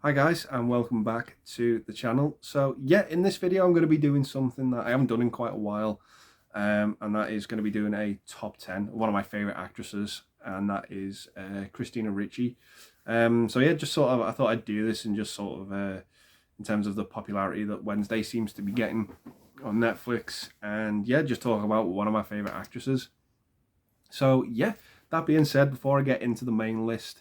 Hi guys, and welcome back to the channel. So yeah, in this video I'm going to be doing something that I haven't done in quite a while, and that is going to be doing a top 10 of one of my favourite actresses, and that is Christina Ricci. So yeah, just sort of I thought I'd do this and just sort of in terms of the popularity that Wednesday seems to be getting on Netflix, and yeah, just talk about one of my favourite actresses. So yeah, that being said, before I get into the main list,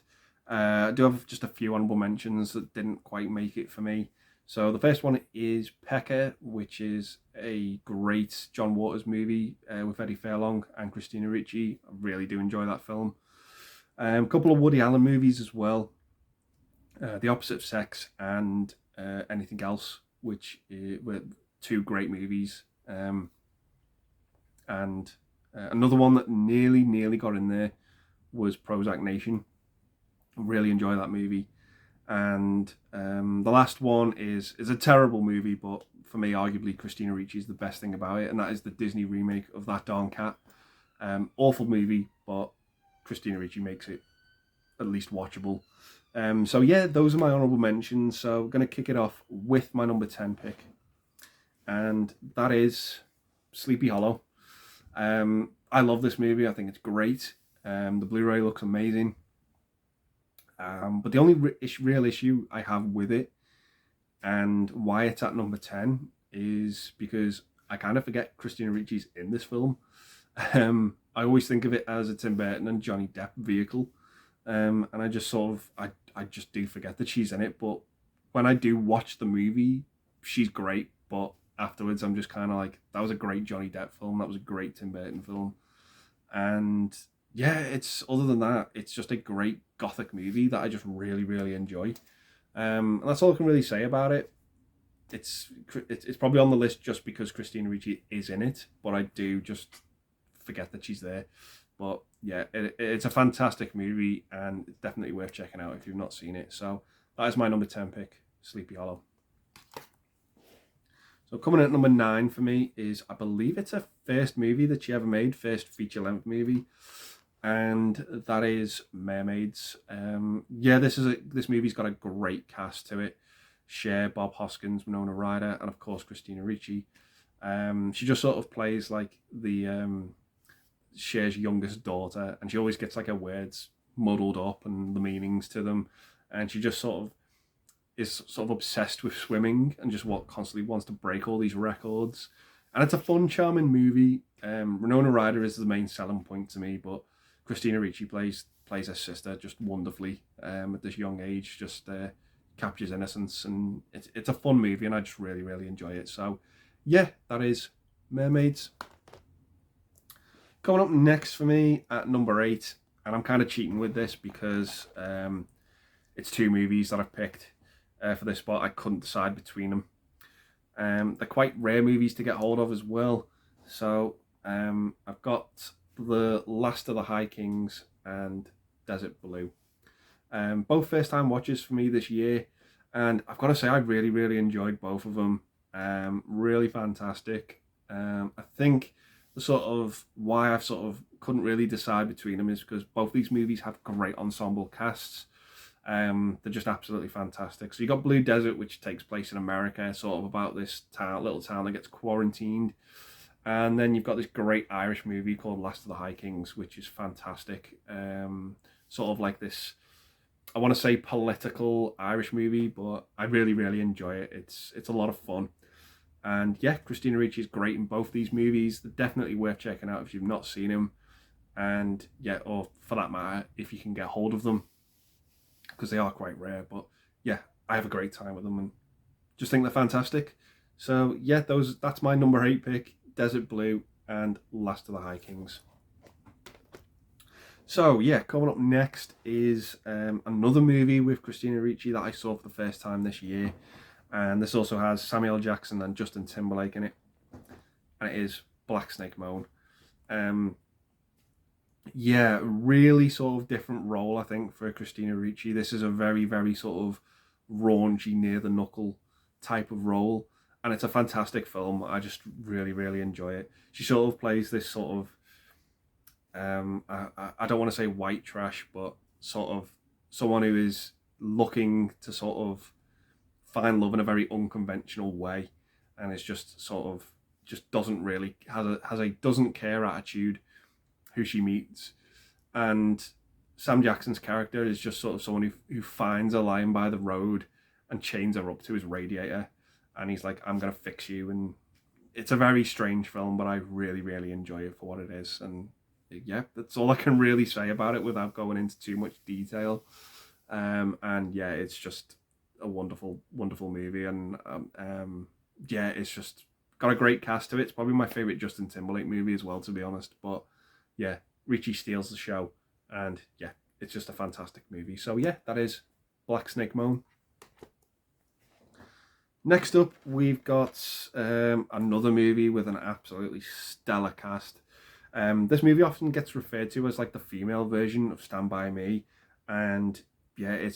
I do have just a few honourable mentions that didn't quite make it for me. So the first one is Pecker, which is a great John Waters movie with Eddie Furlong and Christina Ricci. I really do enjoy that film. A couple of Woody Allen movies as well, The Opposite Sex and Anything Else, which were two great movies. And another one that nearly got in there was Prozac Nation. Really enjoy that movie. And the last one is a terrible movie, but for me, arguably, Christina Ricci is the best thing about it, and that is the Disney remake of That Darn Cat. Awful movie, but Christina Ricci makes it at least watchable. So yeah, those are my honourable mentions. So I'm going to kick it off with my number 10 pick, and that is Sleepy Hollow. I love this movie. I think it's great. The Blu-ray looks amazing. But the only real issue I have with it and why it's at number 10 is because I kind of forget Christina Ricci's in this film. I always think of it as a Tim Burton and Johnny Depp vehicle. And I just sort of, I just do forget that she's in it. But when I do watch the movie, she's great. But afterwards, I'm just kind of like, that was a great Johnny Depp film. That was a great Tim Burton film. And yeah, it's other than that, it's just a great gothic movie that I just really enjoy. And that's all I can really say about it. It's probably on the list just because Christina Ricci is in it, but I do just forget that she's there. But yeah, it's a fantastic movie and it's definitely worth checking out if you've not seen it. So that is my number 10 pick, Sleepy Hollow. So coming in at number 9 for me is, I believe it's her first movie that she ever made, first feature-length movie, and that is Mermaids. Yeah, this movie's got a great cast to it. Cher, Bob Hoskins, Winona Ryder, and of course Christina Ricci. She just sort of plays like the Cher's youngest daughter, and she always gets like her words muddled up and the meanings to them, and she just sort of is sort of obsessed with swimming and just constantly wants to break all these records. And it's a fun, charming movie. Winona Ryder is the main selling point to me, but Christina Ricci plays her sister just wonderfully at this young age. Just captures innocence, and it's a fun movie, and I just really enjoy it. So yeah, that is Mermaids. Coming up next for me at number 8, and I'm kind of cheating with this because it's two movies that I've picked for this spot. I couldn't decide between them. They're quite rare movies to get hold of as well. So I've got The Last of the High Kings and Desert Blue. Both first time watches for me this year. And I've got to say, I really enjoyed both of them. Really fantastic. I think the sort of why I've sort of couldn't really decide between them is because both these movies have great ensemble casts. They're just absolutely fantastic. So you got Blue Desert, which takes place in America, sort of about this little town that gets quarantined. And then you've got this great Irish movie called Last of the High Kings, which is fantastic. Sort of like this, I want to say political Irish movie, but I really enjoy it. It's a lot of fun. And yeah, Christina Ricci is great in both these movies. They're definitely worth checking out if you've not seen them. And yeah, or for that matter, if you can get hold of them, because they are quite rare. But yeah, I have a great time with them and just think they're fantastic. So yeah, that's my number 8 pick, Desert Blue and Last of the High Kings. So yeah, coming up next is another movie with Christina Ricci that I saw for the first time this year, and this also has Samuel Jackson and Justin Timberlake in it, and it is Black Snake Moan. Yeah, really sort of different role, I think, for Christina Ricci. This is a very sort of raunchy, near the knuckle type of role, and it's a fantastic film. I just really enjoy it. She sort of plays this sort of I don't want to say white trash, but sort of someone who is looking to sort of find love in a very unconventional way, and it's just sort of just doesn't really has a doesn't care attitude who she meets. And Sam Jackson's character is just sort of someone who finds a lion by the road and chains her up to his radiator, and he's like, I'm gonna fix you. And it's a very strange film, but I really, really enjoy it for what it is. And yeah, that's all I can really say about it without going into too much detail. And yeah, it's just a wonderful, wonderful movie. And yeah, it's just got a great cast to it. It's probably my favorite Justin Timberlake movie as well, to be honest. But yeah, Ricci steals the show, and yeah, it's just a fantastic movie. So yeah, that is Black Snake Moan. Next up, we've got another movie with an absolutely stellar cast. This movie often gets referred to as like the female version of Stand By Me, and yeah, it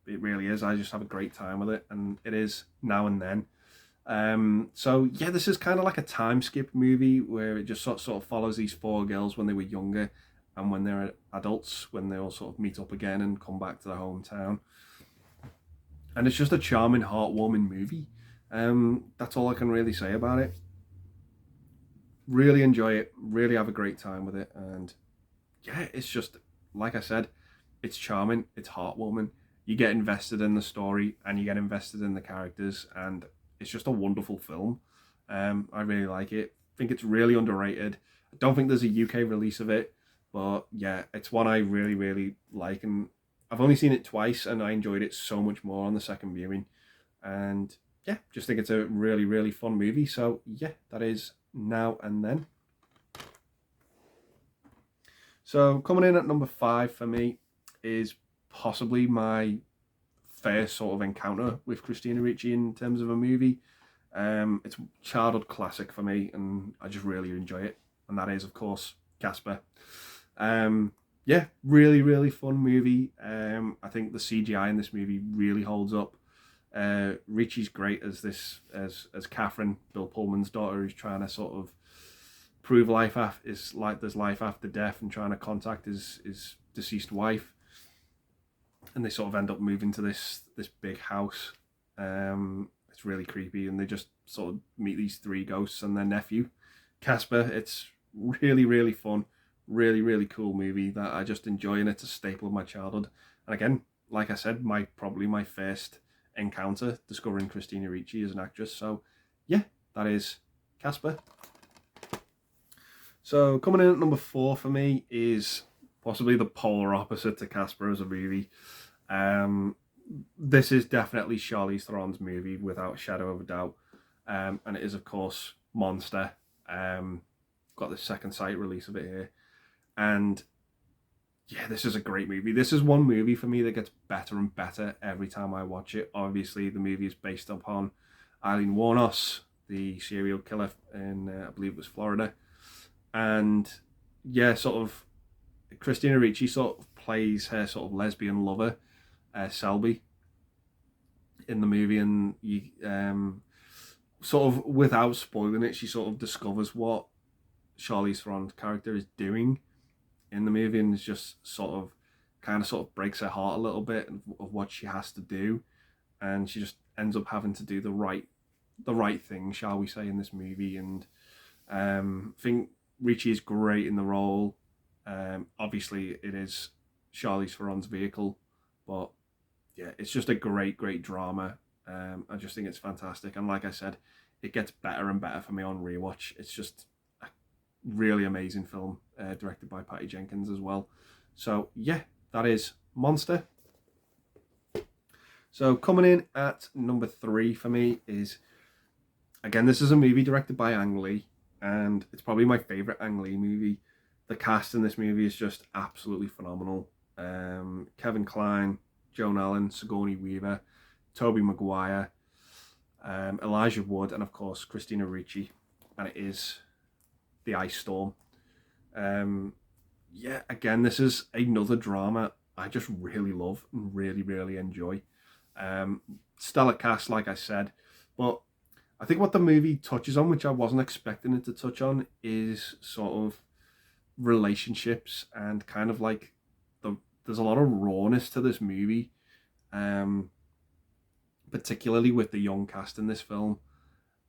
really is. I just have a great time with it, and it is Now and Then. So yeah, this is kind of like a time skip movie where it just sort of follows these four girls when they were younger and when they're adults, when they all sort of meet up again and come back to their hometown. And it's just a charming, heartwarming movie. That's all I can really say about it. Really enjoy it, really have a great time with it, and yeah, it's just, like I said, it's charming, it's heartwarming. You get invested in the story and you get invested in the characters, and it's just a wonderful film. I really like it. I think it's really underrated. I don't think there's a UK release of it, but yeah, it's one I really, really like, and I've only seen it twice and I enjoyed it so much more on the second viewing. And yeah, just think it's a really, really fun movie. So yeah, that is Now and Then. So coming in at number 5 for me is possibly my first sort of encounter with Christina Ricci in terms of a movie. It's a childhood classic for me, and I just really enjoy it. And that is, of course, Casper. Yeah, really, really fun movie. I think the CGI in this movie really holds up. Ricci's great as Catherine, Bill Pullman's daughter, who's trying to sort of prove there's life after death, and trying to contact his deceased wife. And they sort of end up moving to this big house. It's really creepy, and they just sort of meet these 3 ghosts and their nephew, Casper. It's really, really fun. Really, really cool movie that I just enjoy, and it's a staple of my childhood. And again, like I said, probably my first encounter discovering Christina Ricci as an actress. So yeah, that is Casper. So coming in at number 4 for me is possibly the polar opposite to Casper as a movie. This is definitely Charlize Theron's movie without a shadow of a doubt, and it is, of course, Monster. Got the second sight release of it here. And yeah, this is a great movie. This is one movie for me that gets better and better every time I watch it. Obviously, the movie is based upon Eileen Wuornos, the serial killer in, I believe it was Florida. And yeah, sort of, Christina Ricci sort of plays her sort of lesbian lover, Selby, in the movie. And you sort of, without spoiling it, she sort of discovers what Charlize Theron's character is doing in the movie, and it's just sort of breaks her heart a little bit of what she has to do, and she just ends up having to do the right thing, shall we say, in this movie. And I think Ricci is great in the role. Obviously, it is Charlize Theron's vehicle, but yeah, it's just a great drama. I just think it's fantastic, and like I said, it gets better and better for me on rewatch. It's just really amazing film, directed by Patty Jenkins as well. So yeah, that is Monster. So coming in at number 3 for me is, again, this is a movie directed by Ang Lee, and it's probably my favourite Ang Lee movie. The cast in this movie is just absolutely phenomenal. Kevin Kline, Joan Allen, Sigourney Weaver, Tobey Maguire, Elijah Wood, and of course Christina Ricci, and it is The Ice Storm. Yeah, again, this is another drama I just really love and really, really enjoy. Stellar cast, like I said, but I think what the movie touches on, which I wasn't expecting it to touch on, is sort of relationships, and kind of like there's a lot of rawness to this movie, particularly with the young cast in this film.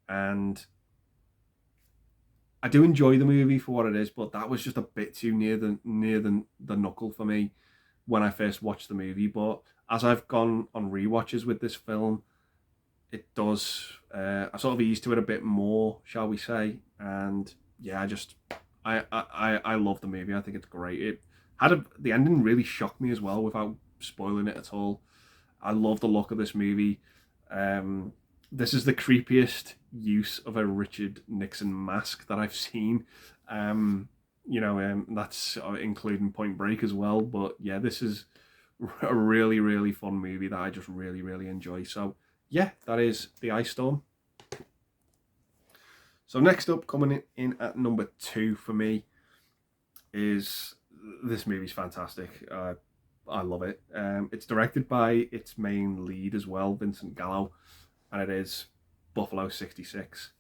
And I do enjoy the movie for what it is, but that was just a bit too near the knuckle for me when I first watched the movie. But as I've gone on rewatches with this film, it does. I sort of ease to it a bit more, shall we say? And yeah, I love the movie. I think it's great. It had the ending really shocked me as well, without spoiling it at all. I love the look of this movie. Um, this is the creepiest use of a Richard Nixon mask that I've seen. That's including Point Break as well. But yeah, this is a really, really fun movie that I just really, really enjoy. So yeah, that is The Ice Storm. So next up, coming in at number 2 for me, is this movie's fantastic. I love it. It's directed by its main lead as well, Vincent Gallo, and it is Buffalo 66.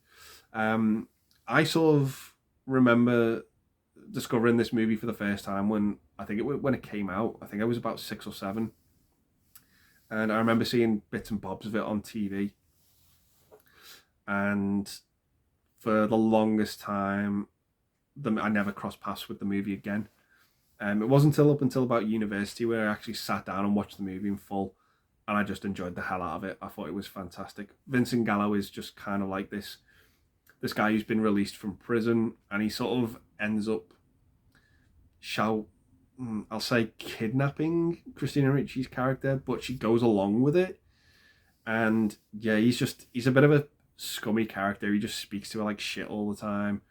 I sort of remember discovering this movie for the first time when it came out. I think I was about 6 or 7, and I remember seeing bits and bobs of it on TV. And for the longest time, I never crossed paths with the movie again. It wasn't up until about university where I actually sat down and watched the movie in full, and I just enjoyed the hell out of it. I thought it was fantastic. Vincent Gallo is just kind of like this guy who's been released from prison, and he sort of ends up, I'll say, kidnapping Christina Ricci's character, but she goes along with it. And yeah, he's a bit of a scummy character. He just speaks to her like shit all the time.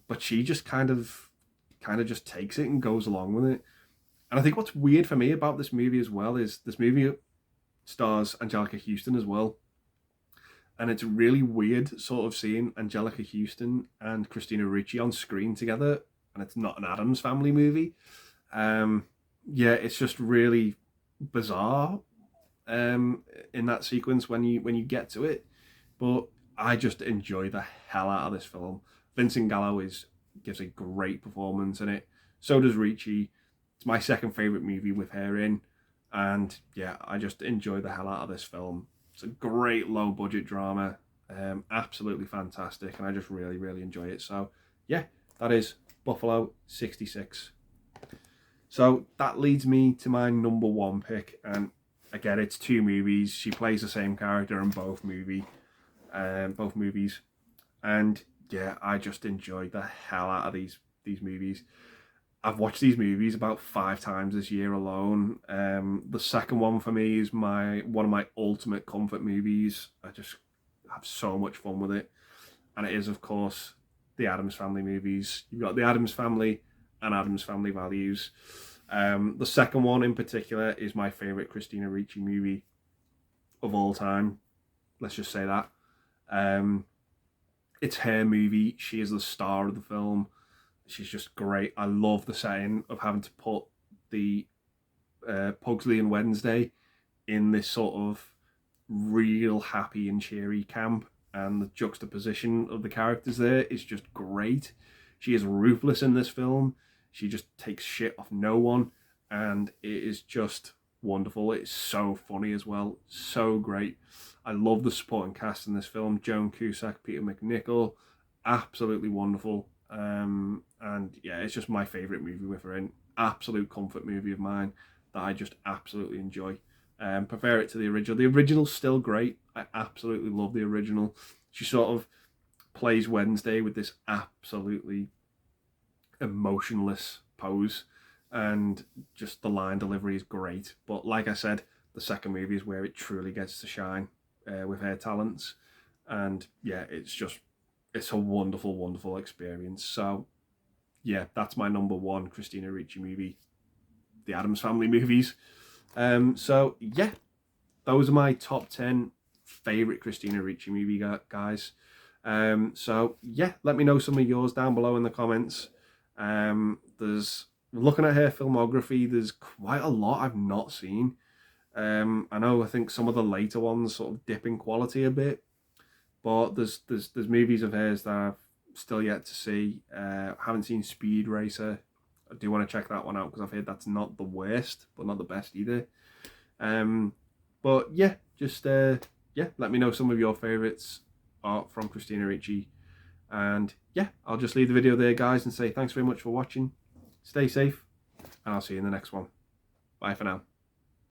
But she just kind of just takes it and goes along with it. And I think what's weird for me about this movie as well is this movie stars Anjelica Huston as well. And it's really weird sort of seeing Anjelica Huston and Christina Ricci on screen together, and it's not an Addams Family movie. Yeah, it's just really bizarre in that sequence when you get to it. But I just enjoy the hell out of this film. Vincent Gallo gives a great performance in it. So does Ricci. It's my second favourite movie with her in. And yeah, I just enjoy the hell out of this film. It's a great low budget drama. Absolutely fantastic. And I just really, really enjoy it. So yeah, that is Buffalo 66. So that leads me to my number 1 pick. And again, it's 2 movies. She plays the same character in both movies. And yeah, I just enjoyed the hell out of these movies. I've watched these movies about 5 times this year alone. The second one for me is one of my ultimate comfort movies. I just have so much fun with it. And it is, of course, the Addams Family movies. You've got the Addams Family and Addams Family Values. The second one in particular is my favourite Christina Ricci movie of all time. Let's just say that. It's her movie. She is the star of the film. She's just great. I love the setting of having to put the Pugsley and Wednesday in this sort of real happy and cheery camp, and the juxtaposition of the characters there is just great. She is ruthless in this film. She just takes shit off no one, and it is just wonderful. It's so funny as well. So great. I love the supporting cast in this film. Joan Cusack, Peter McNichol, absolutely wonderful. And yeah, it's just my favourite movie with her in. Absolute comfort movie of mine that I just absolutely enjoy. Prefer it to the original. The original's still great. I absolutely love the original. She sort of plays Wednesday with this absolutely emotionless pose, and just the line delivery is great. But like I said, the second movie is where it truly gets to shine with her talents. And yeah, it's a wonderful, wonderful experience. So yeah, that's my number 1 Christina Ricci movie, the Addams Family movies. So yeah, those are my top 10 favourite Christina Ricci movie guys. So yeah, let me know some of yours down below in the comments. Looking at her filmography, there's quite a lot I've not seen. I think some of the later ones sort of dip in quality a bit, but there's movies of hers that I've still yet to see. Haven't seen Speed Racer. I do want to check that one out because I've heard that's not the worst, but not the best either. But yeah, just yeah, let me know some of your favourites art from Christina Ricci. And yeah, I'll just leave the video there, guys, and say thanks very much for watching. Stay safe, and I'll see you in the next one. Bye for now.